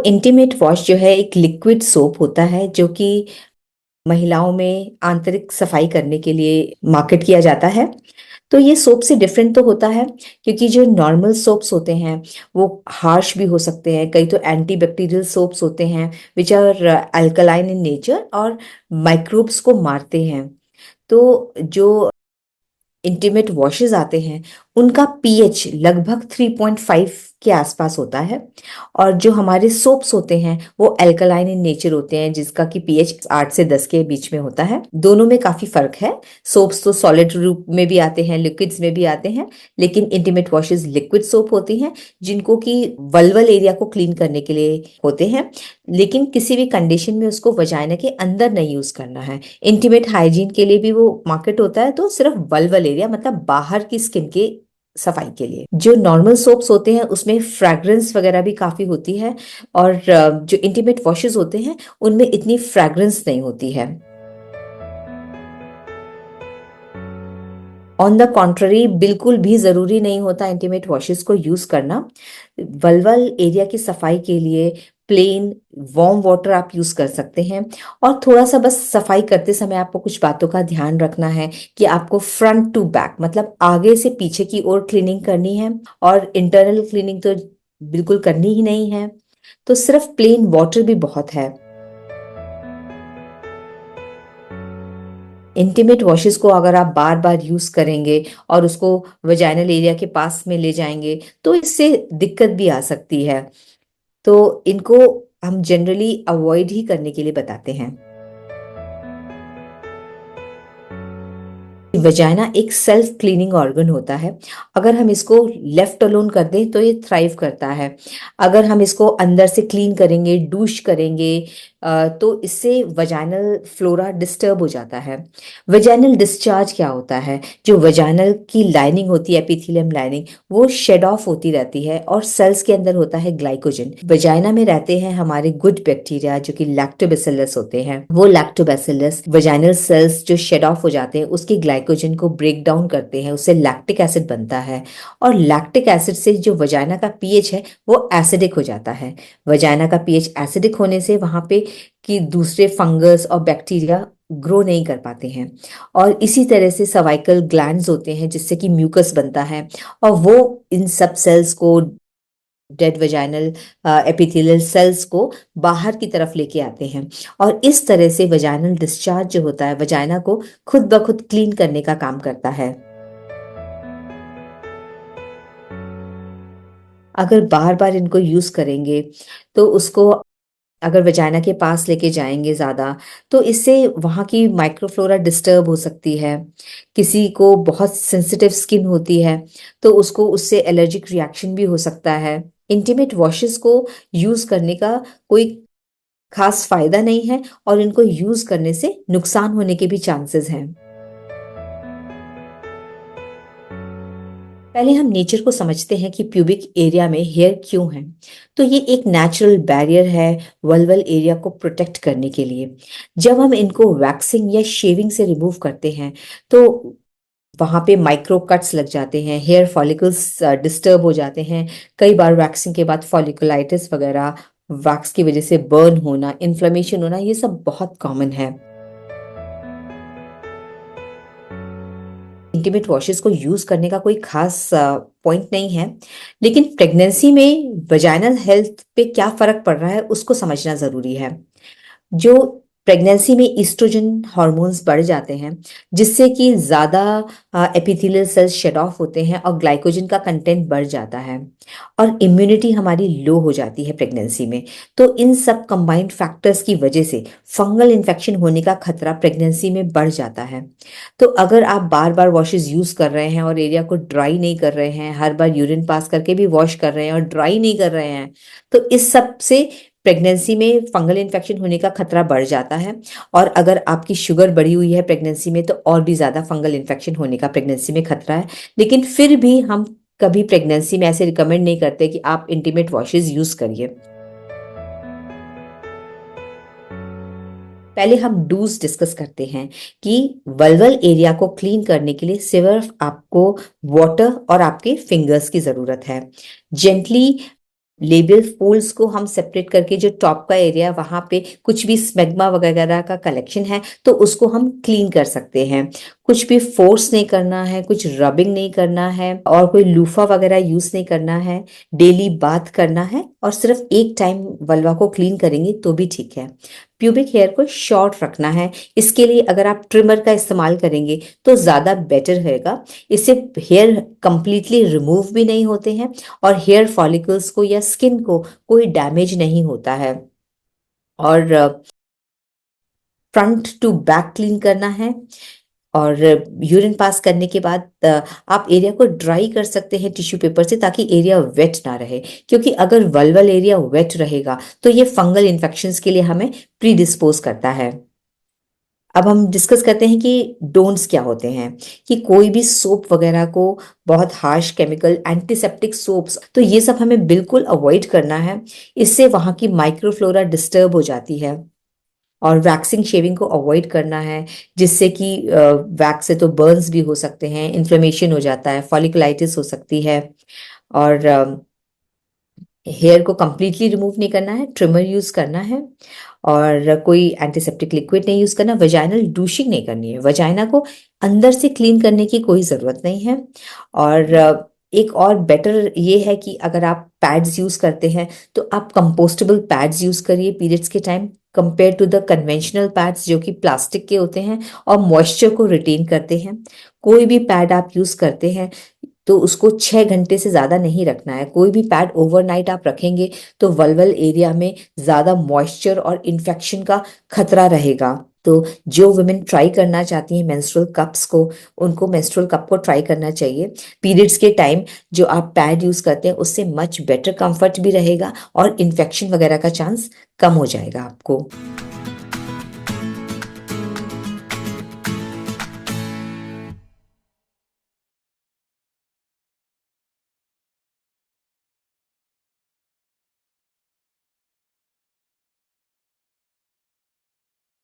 Intimate wash जो है एक लिक्विड सोप होता है जो कि महिलाओं में आंतरिक सफाई करने के लिए मार्केट किया जाता है। तो ये सोप से डिफरेंट तो होता है क्योंकि जो नॉर्मल सोप्स होते हैं वो हार्श भी हो सकते हैं, कई तो एंटी बैक्टीरियल सोप्स होते हैं which are alkaline in nature और माइक्रोब्स को मारते हैं। तो जो इंटीमेट वॉशेस आते हैं उनका पीएच लगभग 3.5 के आसपास होता है। और जो हमारे सोप्स होते हैं वो अल्कलाइन इन नेचर होते हैं जिसका कि पीएच 8 से 10 के बीच में होता है। दोनों में काफी फर्क है। सोप्स तो सॉलिड रूप में भी आते हैं, लिक्विड्स में भी आते हैं, लेकिन इंटीमेट वॉशेस लिक्विड सोप होती हैं जिनको कि वल्वल एरिया को क्लीन करने के लिए होते हैं, लेकिन किसी भी कंडीशन में उसको वजाइना के अंदर नहीं यूज करना है। इंटीमेट हाइजीन के लिए भी वो मार्केट होता है, तो सिर्फ वल्वल एरिया मतलब बाहर की स्किन के सफाई के लिए। जो नॉर्मल सोप्स होते हैं उसमें फ्रैग्रेंस वगैरह भी काफी होती है, और जो इंटीमेट वॉशेस होते हैं उनमें इतनी फ्रैग्रेंस नहीं होती है। ऑन द कॉन्ट्ररी बिल्कुल भी ज़रूरी नहीं होता इंटीमेट वॉशेस को यूज़ करना। वल्वल एरिया की सफाई के लिए प्लेन वार्म वाटर आप यूज़ कर सकते हैं। और थोड़ा सा बस सफाई करते समय आपको कुछ बातों का ध्यान रखना है कि आपको फ्रंट टू बैक मतलब आगे से पीछे की ओर क्लीनिंग करनी है, और इंटरनल क्लीनिंग तो बिल्कुल करनी ही नहीं है। तो सिर्फ प्लेन वाटर भी बहुत है। इंटीमेट वॉशेस को अगर आप बार बार यूज करेंगे और उसको वजाइनल एरिया के पास में ले जाएंगे तो इससे दिक्कत भी आ सकती है। तो इनको हम जनरली अवॉइड ही करने के लिए बताते हैं। वजाइना एक सेल्फ क्लीनिंग ऑर्गन होता है। अगर हम इसको लेफ्ट अलोन कर दें तो ये थ्राइव करता है। अगर हम इसको अंदर से क्लीन करेंगे, डूश करेंगे, तो इससे वजाइनल फ्लोरा डिस्टर्ब हो जाता है। वजाइनल डिस्चार्ज क्या होता है? जो वजाइनल की लाइनिंग होती है, एपिथेलियम लाइनिंग, वो शेड ऑफ होती रहती है और सेल्स के अंदर होता है ग्लाइकोजन। वजाइना में रहते हैं हमारे गुड बैक्टीरिया जो कि लैक्टोबैसिलस होते हैं। वो लैक्टोबैसिलस वजाइनल सेल्स जो शेड ऑफ हो जाते हैं उसकी ग्लाइकोजन को ब्रेक डाउन करते हैं, उससे लैक्टिक एसिड बनता है। और लैक्टिक एसिड से जो वजाइना का पीएच है वो एसिडिक हो जाता है। वजाइना का पीएच एसिडिक होने से वहां पे कि दूसरे फंगस और बैक्टीरिया ग्रो नहीं कर पाते हैं। और इसी तरह से सर्वाइकल ग्लैंड्स होते हैं जिससे कि म्यूकस बनता है, और वो इन सब सेल्स को, डेड वजाइनल एपिथेलियल सेल्स को बाहर की तरफ लेके आते हैं। और इस तरह से वजाइनल डिस्चार्ज जो होता है वजाइना को खुद ब खुद क्लीन करने का काम करता है। अगर बार बार इनको यूज करेंगे तो उसको, अगर वजाइना के पास लेके जाएंगे ज्यादा, तो इससे वहां की माइक्रोफ्लोरा डिस्टर्ब हो सकती है। किसी को बहुत सेंसिटिव स्किन होती है तो उसको उससे एलर्जिक रिएक्शन भी हो सकता है। इंटीमेट वॉशेस को यूज करने का कोई खास फायदा नहीं है, और इनको यूज करने से नुकसान होने के भी चांसेस हैं। पहले हम नेचर को समझते हैं कि प्यूबिक एरिया में हेयर क्यों है। तो ये एक नेचुरल बैरियर है वल्वल एरिया को प्रोटेक्ट करने के लिए। जब हम इनको वैक्सिंग या शेविंग से रिमूव करते हैं तो वहां पे माइक्रो कट्स लग जाते हैं, हेयर फॉलिकल्स डिस्टर्ब हो जाते हैं। कई बार वैक्सिंग के बाद फॉलिकुलाइटिस वगैरह, वैक्स की वजह से बर्न होना, इन्फ्लेमेशन होना, ये सब बहुत कॉमन है। इंटीमेट वॉशेस को यूज करने का कोई खास पॉइंट नहीं है, लेकिन प्रेगनेंसी में वजाइनल हेल्थ पे क्या फर्क पड़ रहा है उसको समझना जरूरी है। जो प्रेगनेंसी में ईस्ट्रोजन हार्मोन्स बढ़ जाते हैं जिससे कि ज़्यादा एपिथेलियल सेल्स शेड ऑफ होते हैं और ग्लाइकोजन का कंटेंट बढ़ जाता है, और इम्यूनिटी हमारी लो हो जाती है प्रेगनेंसी में। तो इन सब कंबाइंड फैक्टर्स की वजह से फंगल इन्फेक्शन होने का खतरा प्रेगनेंसी में बढ़ जाता है। तो अगर आप बार बार वॉशेस यूज़ कर रहे हैं और एरिया को ड्राई नहीं कर रहे हैं, हर बार यूरिन पास करके भी वॉश कर रहे हैं और ड्राई नहीं कर रहे हैं, तो इस सब से प्रेगनेंसी में फंगल इन्फेक्शन होने का खतरा बढ़ जाता है। और अगर आपकी शुगर बढ़ी हुई है प्रेगनेंसी में तो और भी ज़्यादा फंगल इन्फेक्शन होने का प्रेगनेंसी में खतरा है। लेकिन फिर भी हम कभी प्रेगनेंसी में ऐसे रिकमेंड नहीं करते कि आप इंटीमेट वॉशेस यूज़ करिए। पहले हम डूज डिस्कस करते हैं कि वल्वल एरिया को क्लीन करने के लिए सिर्फ आपको वाटर और आपके फिंगर्स की ज़रूरत है। जेंटली लेबियल फोल्ड्स को हम सेपरेट करके जो टॉप का एरिया वहां पे कुछ भी स्मेग्मा वगैरह का कलेक्शन है तो उसको हम क्लीन कर सकते हैं। कुछ भी फोर्स नहीं करना है, कुछ रबिंग नहीं करना है और कोई लूफा वगैरह यूज नहीं करना है। डेली बाथ करना है और सिर्फ एक टाइम वल्वा को क्लीन करेंगे तो भी ठीक है। प्यूबिक हेयर को शॉर्ट रखना है, इसके लिए अगर आप ट्रिमर का इस्तेमाल करेंगे तो ज़्यादा बेटर रहेगा। इससे हेयर कंप्लीटली रिमूव भी नहीं होते हैं और हेयर फॉलिकल्स को या स्किन को कोई डैमेज नहीं होता है। और फ्रंट टू बैक क्लीन करना है। और यूरिन पास करने के बाद आप एरिया को ड्राई कर सकते हैं टिश्यू पेपर से ताकि एरिया वेट ना रहे, क्योंकि अगर वल्वल एरिया वेट रहेगा तो ये फंगल इन्फेक्शंस के लिए हमें प्रीडिस्पोज करता है। अब हम डिस्कस करते हैं कि डोंट्स क्या होते हैं। कि कोई भी सोप वगैरह को, बहुत हार्श केमिकल एंटीसेप्टिक सोप्स, तो ये सब हमें बिल्कुल अवॉइड करना है। इससे वहाँ की माइक्रोफ्लोरा डिस्टर्ब हो जाती है। और वैक्सिंग शेविंग को अवॉइड करना है, जिससे कि वैक्स से तो बर्न्स भी हो सकते हैं, इन्फ्लेमेशन हो जाता है, फॉलिकुलाइटिस हो सकती है। और हेयर को कंप्लीटली रिमूव नहीं करना है, ट्रिमर यूज करना है। और कोई एंटीसेप्टिक लिक्विड नहीं यूज करना। वजाइनल डूशिंग नहीं करनी है, वजाइना को अंदर से क्लीन करने की कोई जरूरत नहीं है। और एक और बेटर ये है कि अगर आप पैड्स यूज करते हैं तो आप कंपोस्टेबल पैड्स यूज करिए पीरियड्स के time, compare to the conventional pads जो कि प्लास्टिक के होते हैं और मॉइस्चर को रिटेन करते हैं। कोई भी पैड आप यूज करते हैं तो उसको 6 घंटे से ज़्यादा नहीं रखना है। कोई भी पैड ओवरनाइट आप रखेंगे तो वल्वल एरिया में ज़्यादा मॉइस्चर और इन्फेक्शन का खतरा रहेगा। तो जो वुमेन ट्राई करना चाहती हैं मेंस्ट्रुअल कप्स को, उनको मेंस्ट्रुअल कप को ट्राई करना चाहिए। पीरियड्स के टाइम जो आप पैड यूज़ करते हैं उससे मच बेटर कंफर्ट भी रहेगा और इन्फेक्शन वगैरह का चांस कम हो जाएगा आपको।